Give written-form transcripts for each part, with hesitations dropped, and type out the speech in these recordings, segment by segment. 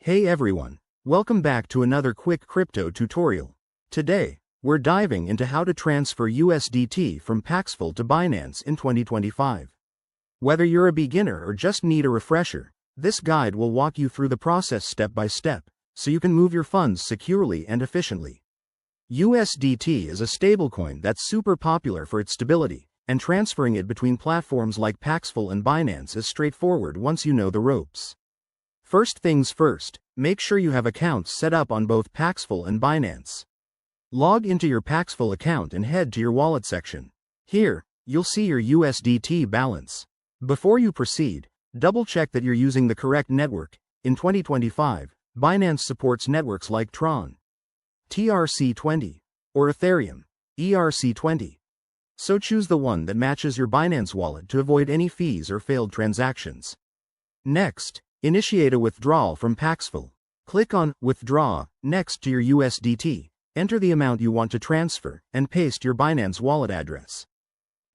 Hey everyone, welcome back to another quick crypto tutorial. Today, we're diving into how to transfer USDT from Paxful to Binance in 2025. Whether you're a beginner or just need a refresher, this guide will walk you through the process step by step, so you can move your funds securely and efficiently. USDT is a stablecoin that's super popular for its stability, and transferring it between platforms like Paxful and Binance is straightforward once you know the ropes. First things first, make sure you have accounts set up on both Paxful and Binance. Log into your Paxful account and head to your wallet section. Here, you'll see your USDT balance. Before you proceed, double-check that you're using the correct network. In 2025, Binance supports networks like Tron, TRC20, or Ethereum, ERC20. So choose the one that matches your Binance wallet to avoid any fees or failed transactions. Next, initiate a withdrawal from Paxful. Click on Withdraw next to your USDT, enter the amount you want to transfer, and paste your Binance wallet address.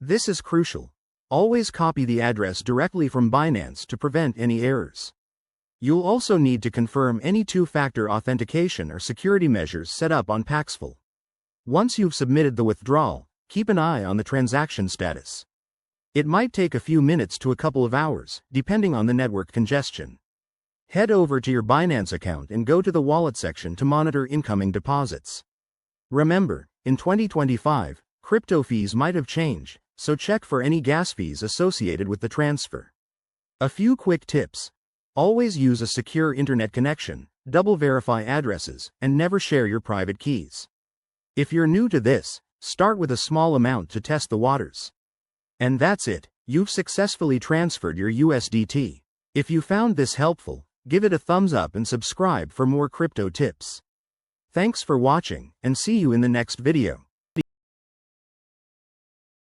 This is crucial. Always copy the address directly from Binance to prevent any errors. You'll also need to confirm any two-factor authentication or security measures set up on Paxful. Once you've submitted the withdrawal, keep an eye on the transaction status. It might take a few minutes to a couple of hours, depending on the network congestion. Head over to your Binance account and go to the wallet section to monitor incoming deposits. Remember, in 2025, crypto fees might have changed, so check for any gas fees associated with the transfer. A few quick tips. Always use a secure internet connection, double verify addresses, and never share your private keys. If you're new to this, start with a small amount to test the waters. And that's it, you've successfully transferred your USDT. If you found this helpful, give it a thumbs up and subscribe for more crypto tips. Thanks for watching, and see you in the next video.